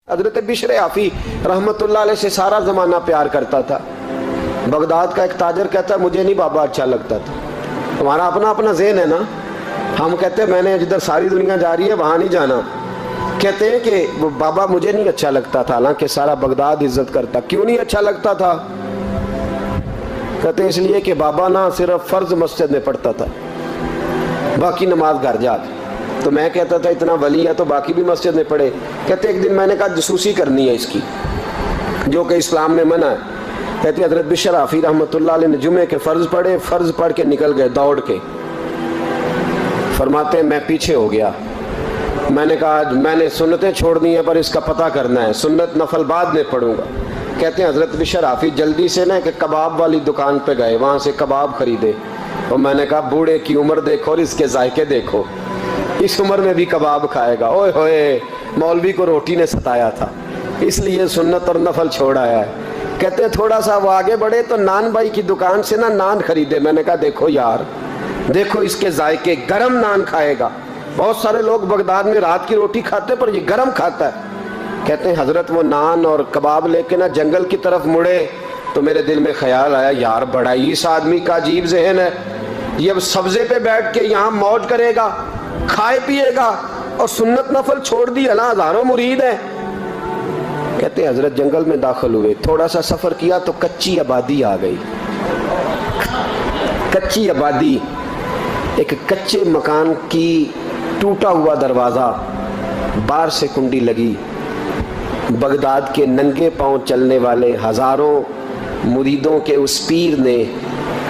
حضرت بشر آفی رحمتullah علیہ سے سارا زمانہ پیار کرتا تھا. بغداد کا ایک تاجر کہتا ہے مجھے نہیں بابا اچھا لگتا تھا. ہمارا اپنا اپنا ذہن ہے نا, ہم کہتے ہیں میں نے جدھر ساری دنیا جا رہی ہے وہاں نہیں جانا. کہتے ہیں کہ بابا مجھے نہیں اچھا لگتا تھا, حالانکہ سارا بغداد عزت کرتا. کیوں نہیں اچھا لگتا تھا؟ کہتے ہیں اس لیے کہ بابا نا صرف فرض مسجد میں پڑھتا تھا, باقی نماز گھر جا کے. تو میں کہتا تھا اتنا ولی ہے تو باقی بھی مسجد میں پڑھے. کہتے ایک دن میں نے کہا جسوسی کرنی ہے اس کی, جو کہ اسلام میں منع ہے. کہتے حضرت بشر آفی رحمتullah علیہ نے جمعے کے فرض پڑھے, فرض پڑھ کے نکل گئے دوڑ کے. فرماتے ہیں میں پیچھے ہو گیا. میں نے کہا میں نے سنتیں چھوڑ دی ہیں پر اس کا پتہ کرنا ہے, سنت نفل بعد میں پڑھوں گا. کہتے ہیں حضرت بشر آفی جلدی سے نا کہ کباب والی دکان پہ گئے, وہاں سے کباب خریدے. اور میں نے کہا بوڑھے کی عمر دیکھو اور اس کے ذائقے دیکھو, اس عمر میں بھی کباب کھائے گا. اوئے ہوئے, مولوی کو روٹی نے ستایا تھا اس لیے سنت اور نفل چھوڑ آیا ہے. کہتے ہیں تھوڑا سا وہ آگے بڑھے تو نان بھائی کی دکان سے نا نان خریدے. میں نے کہا دیکھو یار, دیکھو اس کے ذائقے, گرم نان کھائے گا. بہت سارے لوگ بغداد میں رات کی روٹی کھاتے پر یہ گرم کھاتا ہے. کہتے ہیں حضرت وہ نان اور کباب لے کے نا جنگل کی طرف مڑے تو میرے دل میں خیال آیا یار بڑا ہی اس آدمی کا عجیب ذہن ہے, یہ اب سبزے پہ بیٹھ کے یہاں موج کرے گا, کھائے پیے گا, اور سنت نفل چھوڑ دی نا, ہزاروں مرید ہیں. کہتے ہیں حضرت جنگل میں داخل ہوئے, تھوڑا سا سفر کیا تو کچی آبادی آ گئی. کچی آبادی, ایک کچے مکان کی ٹوٹا ہوا دروازہ, باہر سے کنڈی لگی. بغداد کے ننگے پاؤں چلنے والے ہزاروں مریدوں کے اس پیر نے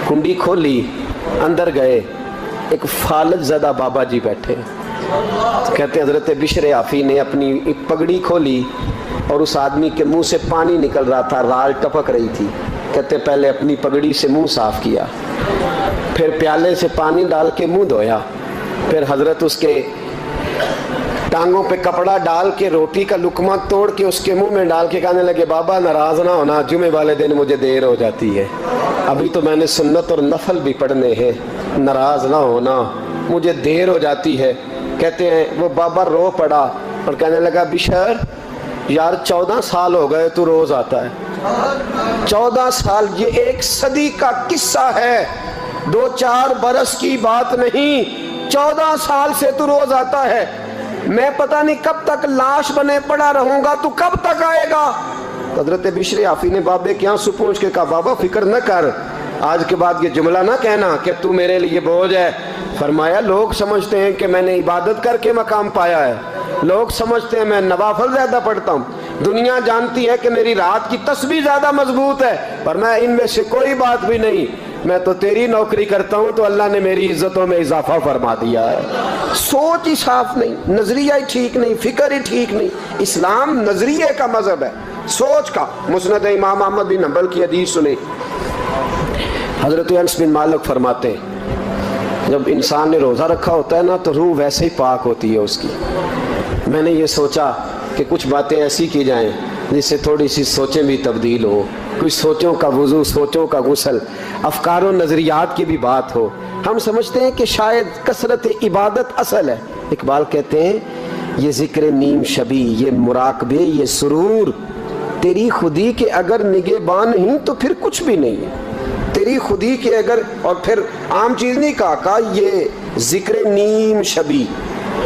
کنڈی کھولی, اندر گئے. ایک فالج زدہ بابا جی بیٹھے. کہتے ہیں حضرت بشر آفی نے اپنی پگڑی کھولی اور اس آدمی کے منہ سے پانی نکل رہا تھا, رال ٹپک رہی تھی. کہتے پہلے اپنی پگڑی سے منہ صاف کیا, پھر پیالے سے پانی ڈال کے منہ دھویا, پھر حضرت اس کے ٹانگوں پہ کپڑا ڈال کے روٹی کا لقمہ توڑ کے اس کے منہ میں ڈال کے کہنے لگے بابا ناراض نہ ہونا, جمعے والے دن مجھے دیر ہو جاتی ہے, ابھی تو میں نے سنت اور نفل بھی پڑھنے ہیں, ناراض نہ ہونا مجھے دیر ہو جاتی ہے. کہتے ہیں وہ بابا رو پڑا اور کہنے لگا بشر یار 14 سال ہو گئے تو روز آتا ہے. 14 سال, یہ 1 صدی کا قصہ ہے, 2-4 برس کی بات نہیں. 14 سال سے تو روز آتا ہے. میں پتہ نہیں کب تک لاش بنے پڑا رہوں گا, تو کب تک آئے گا؟ حضرت بشر آفی نے بابے کے آنسو پوچھ کے کہا بابا فکر نہ کر, آج کے بعد یہ جملہ نہ کہنا کہ تو میرے لیے بوجھ ہے. فرمایا لوگ سمجھتے ہیں کہ میں نے عبادت کر کے مقام پایا ہے, لوگ سمجھتے ہیں میں نوافل زیادہ پڑھتا ہوں, دنیا جانتی ہے کہ میری رات کی تسبیح زیادہ مضبوط ہے, پر میں ان میں سے کوئی بات بھی نہیں. میں تو تیری نوکری کرتا ہوں تو اللہ نے میری عزتوں میں اضافہ فرما دیا ہے. سوچ ہی صاف نہیں, نظریہ ہی ٹھیک نہیں, فکر ہی ٹھیک نہیں. اسلام نظریے کا مذہب ہے, سوچ کا. مسند امام احمد بن حنبل کی حدیث سنیں, حضرت انس بن مالک فرماتے ہیں جب انسان نے روزہ رکھا ہوتا ہے نا تو روح ویسے ہی پاک ہوتی ہے اس کی. میں نے یہ سوچا کہ کچھ باتیں ایسی کی جائیں جس سے تھوڑی سی سوچیں بھی تبدیل ہو, کچھ سوچوں کا وضو, سوچوں کا غسل, افکار و نظریات کی بھی بات ہو. ہم سمجھتے ہیں کہ شاید کثرت عبادت اصل ہے. اقبال کہتے ہیں یہ ذکر نیم شبی, یہ مراقبے, یہ سرور, تیری خودی کے اگر نگہبان نہیں تو پھر کچھ بھی نہیں ہے. تیری خودی کے اگر, اور پھر عام چیز نہیں کہا یہ ذکر نیم شبی,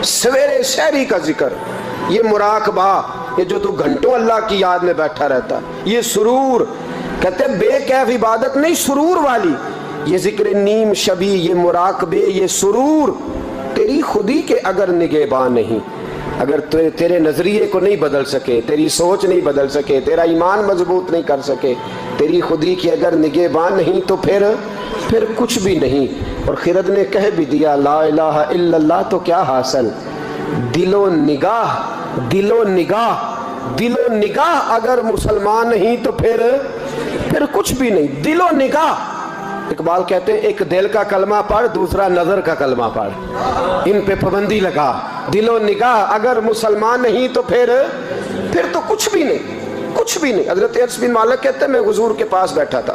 سویرے سحری کا ذکر, یہ مراقبہ, یہ جو تو گھنٹوں اللہ کی یاد میں بیٹھا رہتا, یہ سرور. کہتے بے کیف عبادت نہیں, سرور والی. یہ ذکر نیم شبی, یہ مراقبے, یہ سرور, تیری خودی کے اگر نگہبان نہیں, اگر تیرے نظریے کو نہیں بدل سکے, تیری سوچ نہیں بدل سکے, تیرا ایمان مضبوط نہیں کر سکے, تیری خودی کی اگر نگہبان نہیں تو پھر کچھ بھی نہیں. اور خرد نے کہہ بھی دیا لا الہ الا اللہ تو کیا حاصل, دل و نگاہ, دل و نگاہ, دل و نگاہ اگر مسلمان نہیں تو پھر کچھ بھی نہیں. دل و نگاہ. اقبال کہتے ہیں ایک دل کا کلمہ پڑھ, دوسرا نظر کا کلمہ پڑھ, ان پہ پابندی لگا. دل و نگاہ اگر مسلمان نہیں تو پھر تو کچھ بھی نہیں, کچھ بھی نہیں. حضرت انس بن مالک کہتے ہیں میں حضور کے پاس بیٹھا تھا,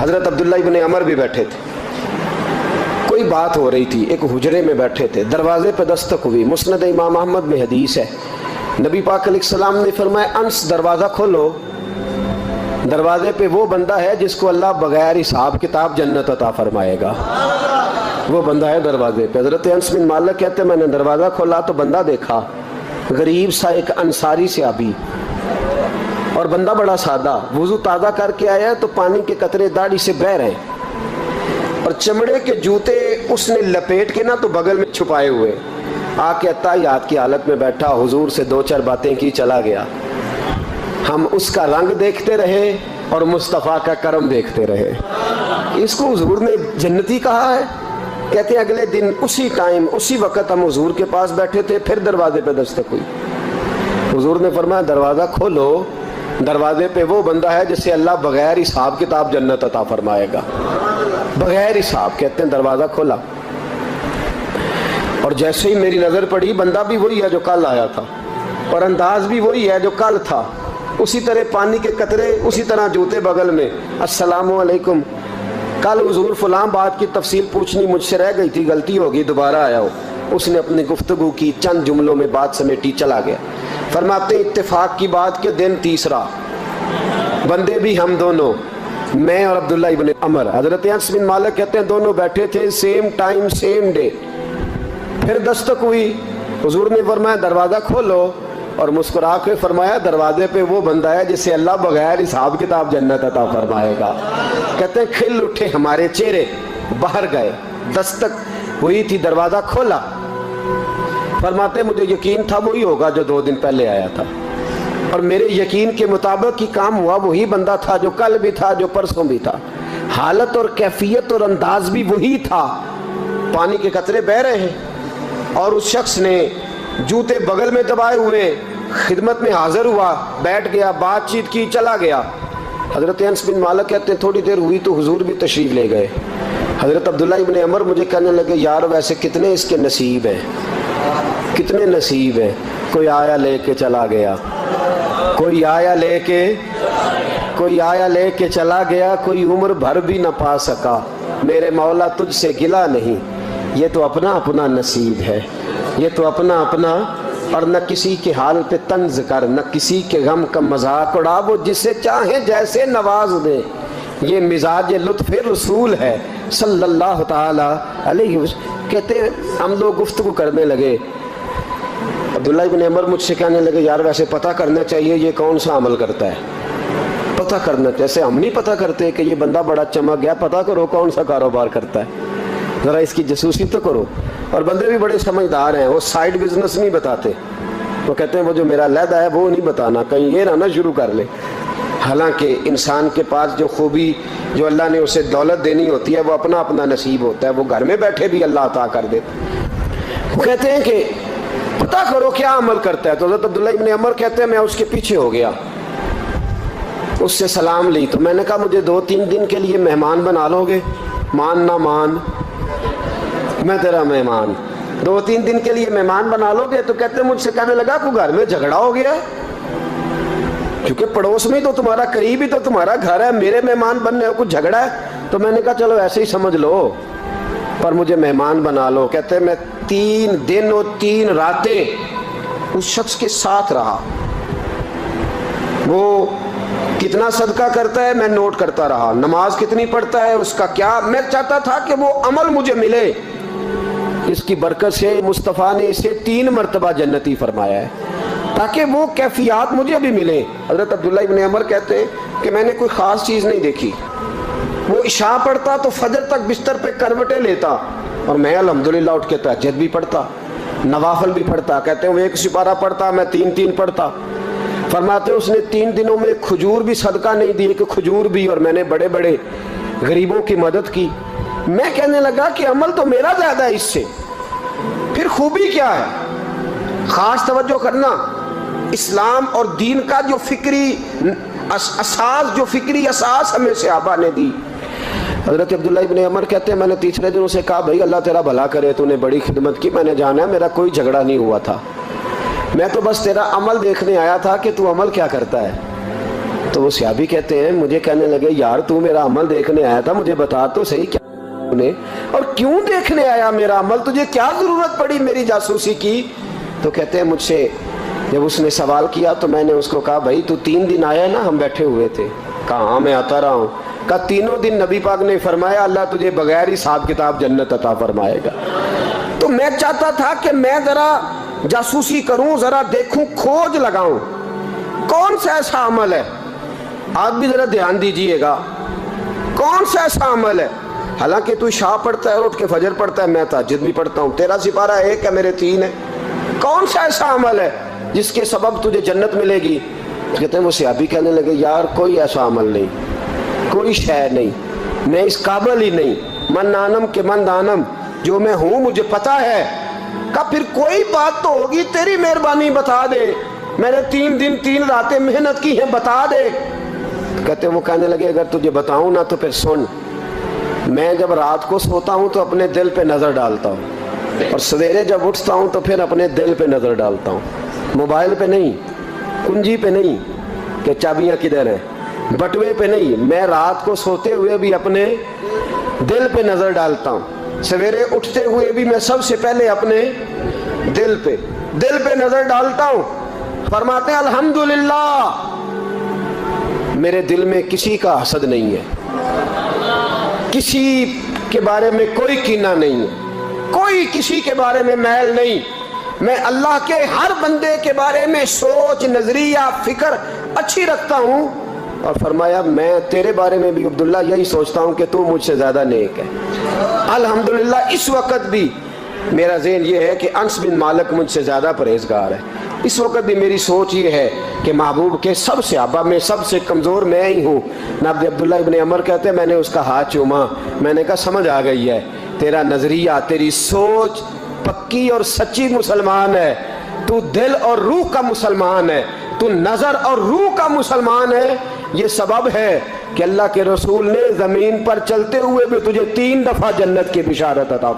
حضرت عبداللہ ابن عمر بھی بیٹھے تھے, کوئی بات ہو رہی تھی, ایک حجرے میں بیٹھے تھے, دروازے پہ دستک ہوئی. مسند امام احمد میں حدیث ہے نبی پاک علیہ السلام نے فرمایا انس دروازہ کھولو، دروازے پہ وہ بندہ ہے جس کو اللہ بغیر حساب کتاب جنت عطا فرمائے گا، وہ بندہ ہے دروازے پہ۔ حضرت انس بن مالک کہتے ہیں میں نے دروازہ کھولا تو بندہ دیکھا، غریب سا ایک انصاری صحابی، اور بندہ بڑا سادہ، وضو تازہ کر کے آیا تو پانی کے قطرے داڑھی سے بہہ رہے ہیں، اور چمڑے کے جوتے اس نے لپیٹ کے تو بغل میں چھپائے ہوئے، آ کے اتحیات کی حالت میں بیٹھا، حضور سے دو چار باتیں کی، چلا گیا۔ ہم اس کا رنگ دیکھتے رہے اور مصطفیٰ کا کرم دیکھتے رہے۔ اس کو حضور نے جنتی کہا ہے۔ کہتے ہیں اگلے دن اسی ٹائم اسی وقت ہم حضور کے پاس بیٹھے تھے، پھر دروازے پہ دستک ہوئی، حضور نے فرمایا دروازہ کھولو، دروازے پہ وہ بندہ ہے جسے اللہ بغیر حساب کتاب جنت عطا فرمائے گا، بغیر حساب۔ کہتے ہیں دروازہ کھولا، اور جیسے ہی میری نظر پڑی، بندہ بھی وہی ہے جو کل آیا تھا، اور انداز بھی وہی ہے جو کل تھا، اسی طرح پانی کے قطرے، اسی طرح جوتے بغل میں، السلام علیکم، کل حضور فلاں بات کی تفصیل پوچھنی مجھ سے رہ گئی تھی، غلطی ہوگی، دوبارہ آیا ہو۔ اس نے اپنی گفتگو کی، چند جملوں میں بات سمیٹی، چلا گیا۔ فرماتے اتفاق کی بات کہ دن تیسرا، بندے بھی ہم دونوں، میں اور عبداللہ ابن عمر۔ حضرت انس بن مالک کہتے ہیں دونوں بیٹھے تھے، سیم ٹائم سیم ڈے۔ پھر دستک ہوئی، حضور نے فرمایا دروازہ کھولو، اور مسکرا کے فرمایا دروازے پہ وہ بندہ ہے جسے اللہ بغیر حساب کتاب جنت عطا فرمائے گا۔ کہتے ہیں کھل اٹھے ہمارے چہرے، باہر گئے، دستک ہوئی تھی، دروازہ کھولا۔ فرماتے مجھے یقین تھا وہی ہوگا جو 2 دن پہلے آیا تھا، اور میرے یقین کے مطابق ہی کام ہوا، وہی بندہ تھا جو کل بھی تھا، جو پرسوں بھی تھا، حالت اور کیفیت اور انداز بھی وہی تھا۔ پانی کے قطرے بہہ رہے ہیں، اور اس شخص نے جوتے بغل میں دبائے ہوئے خدمت میں حاضر ہوا، بیٹھ گیا، بات چیت کی، چلا گیا۔ حضرت انس بن مالک کہتے ہیں تھوڑی دیر ہوئی تو حضور بھی تشریف لے گئے۔ حضرت عبداللہ ابن عمر مجھے کہنے لگے یار ویسے کتنے اس کے نصیب ہیں، کتنے نصیب ہیں، کوئی آیا لے کے چلا گیا، کوئی آیا لے کے چلا گیا، کوئی عمر بھر بھی نہ پا سکا، میرے مولا تجھ سے گلہ نہیں، یہ تو اپنا اپنا نصیب ہے، یہ تو اپنا اپنا، اور نہ کسی کے حال پہ طنز کر، نہ کسی کے غم کا مذاق اڑا، وہ جسے چاہے جیسے نواز دے، یہ مزاج لطف رسول ہے صلی اللہ تعالی علیہ وسلم۔ کہتے ہیں ہم لوگ گفتگو کرنے لگے، عبداللہ ابن عمر مجھ سے کہنے لگے یار ویسے پتہ کرنا چاہیے یہ کون سا عمل کرتا ہے، پتہ کرنا، جیسے ہم نہیں پتہ کرتے کہ یہ بندہ بڑا چمک گیا، پتہ کرو کون سا کاروبار کرتا ہے، ذرا اس کی جاسوسی تو کرو۔ اور بندے بھی بڑے سمجھدار ہیں، وہ سائیڈ بزنس نہیں بتاتے، وہ کہتے ہیں وہ جو میرا علیحدہ ہے وہ نہیں بتانا، کہیں یہ نہ شروع کر لے۔ حالانکہ انسان کے پاس جو خوبی، جو اللہ نے اسے دولت دینی ہوتی ہے، وہ اپنا اپنا نصیب ہوتا ہے، وہ گھر میں بیٹھے بھی اللہ عطا کر دیتا۔ وہ کہتے ہیں کہ پتہ کرو کیا عمل کرتا ہے، تو حضرت عبداللہ ابن عمر کہتے ہیں میں اس کے پیچھے ہو گیا، اس سے سلام لی، تو میں نے کہا مجھے 2-3 دن کے لیے مہمان بنا لو گے، مان نہ مان میں تیرا مہمان، 2-3 دن کے لیے مہمان بنا لو گے؟ تو کہتے ہیں مجھ سے کہنے لگا کہ گھر میں جھگڑا ہو گیا، کیونکہ پڑوس میں تو تمہارا، قریب ہی تو تمہارا گھر ہے، میرے مہمان بننے ہو، کچھ جھگڑا ہے؟ تو میں نے کہا چلو ایسے ہی سمجھ لو، پر مجھے مہمان بنا لو۔ کہتے ہیں میں 3 دن اور 3 راتیں اس شخص کے ساتھ رہا، وہ کتنا صدقہ کرتا ہے میں نوٹ کرتا رہا، نماز کتنی پڑھتا ہے، اس کا کیا، میں چاہتا تھا کہ وہ عمل مجھے ملے۔ اس کی برکت سے مصطفیٰ نے اسے 3 مرتبہ جنتی فرمایا ہے، تاکہ وہ کیفیات مجھے بھی ملے۔ حضرت عبداللہ ابن عمر کہتے ہیں کہ میں نے کوئی خاص چیز نہیں دیکھی، وہ عشاء پڑھتا تو فجر تک بستر پہ کروٹیں لیتا، اور میں الحمدللہ اٹھ کے تہجد بھی پڑھتا، نوافل بھی پڑھتا۔ کہتے ہیں وہ 1 سپارہ پڑھتا، میں 3 پڑھتا۔ فرماتے اس نے 3 دنوں میں کھجور بھی صدقہ نہیں دی، کہ کھجور بھی، اور میں نے بڑے بڑے غریبوں کی مدد کی۔ میں کہنے لگا کہ عمل تو میرا زیادہ ہے اس سے، پھر خوبی کیا ہے؟ خاص توجہ کرنا، اسلام اور دین کا جو فکری اساس ہمیں صحابہ نے دی۔ حضرت عبداللہ ابن عمر کہتے ہیں میں نے تیسرے دن اسے کہا بھائی اللہ تیرا بھلا کرے، تو نے بڑی خدمت کی، میں نے جانا ہے میرا کوئی جھگڑا نہیں ہوا تھا، میں تو بس تیرا عمل دیکھنے آیا تھا کہ تو عمل کیا کرتا ہے۔ تو وہ صحابی کہتے ہیں مجھے کہنے لگے یار تو میرا عمل دیکھنے آیا تھا، مجھے بتا تو صحیح کیا اور کیوں دیکھنے آیا میرا عمل، تجھے کیا ضرورت پڑی میری جاسوسی کی؟ تو کہتے ہیں مجھ سے جب اس نے سوال کیا تو میں نے اس کو کہا بھائی تو 3 دن آیا نا ہم بیٹھے ہوئے تھے؟ کہا ہاں میں آتا رہا ہوں۔ کہا 3 دن نبی پاک نے فرمایا اللہ تجھے بغیر حساب کتاب جنت عطا فرمائے گا۔ تو میں چاہتا تھا کہ میں ذرا جاسوسی کروں، ذرا دیکھوں، کھوج لگاؤں کون سا ایسا عمل ہے، آپ بھی ذرا دھیان دیجئے گا، کون سا ایسا عمل ہے، حالانکہ تو عشاء پڑھتا ہے، اٹھ کے فجر پڑھتا ہے، میں تہجد بھی پڑھتا ہوں، تیرا سپارہ 1 ہے میرے 3 ہے، کون سا ایسا عمل ہے جس کے سبب تجھے جنت ملے گی؟ کہتے ہیں وہ صحابی کہنے لگے یار کوئی ایسا عمل نہیں، کوئی شے نہیں، میں اس قابل ہی نہیں، من دانم کے من دانم، جو میں ہوں مجھے پتا ہے۔ کہا پھر کوئی بات تو ہوگی، تیری مہربانی بتا دے، میں نے 3 دن 3 راتیں محنت کی ہیں، بتا دے۔ کہتے ہیں وہ کہنے لگے اگر تجھے بتاؤں نا تو پھر سن، میں جب رات کو سوتا ہوں تو اپنے دل پہ نظر ڈالتا ہوں، اور سویرے جب اٹھتا ہوں تو پھر اپنے دل پہ نظر ڈالتا ہوں، موبائل پہ نہیں، کنجی پہ نہیں کہ چابیاں کدھر ہیں، بٹوے پہ نہیں، میں رات کو سوتے ہوئے بھی اپنے دل پہ نظر ڈالتا ہوں، سویرے اٹھتے ہوئے بھی میں سب سے پہلے اپنے دل پہ نظر ڈالتا ہوں۔ فرماتے ہیں الحمدللہ میرے دل میں کسی کا حسد نہیں ہے، کسی کے بارے میں کوئی کینہ نہیں ہے، کوئی کسی کے بارے میں میل نہیں، میں اللہ کے ہر بندے کے بارے میں سوچ، نظریہ، فکر اچھی رکھتا ہوں۔ اور فرمایا میں تیرے بارے میں بھی عبداللہ یہی سوچتا ہوں کہ تو مجھ سے زیادہ نیک ہے۔ الحمدللہ اس وقت بھی میرا ذہن یہ ہے کہ انس بن مالک مجھ سے زیادہ پرہیزگار ہے، اس وقت بھی میری سوچ یہ ہے کہ محبوب کے سب صحابہ میں سب سے کمزور میں ہی ہوں۔ نبی عبداللہ ابن عمر کہتے ہیں میں نے اس کا ہاتھ چوما، میں نے کہا سمجھ آ گئی ہے، تیرا نظریہ، تیری سوچ پکی اور سچی مسلمان ہے، تو دل اور روح کا مسلمان ہے، تو نظر اور روح کا مسلمان ہے۔ یہ سبب ہے کہ اللہ کے رسول نے زمین پر چلتے ہوئے بھی تجھے 3 دفعہ جنت کی بشارت عطا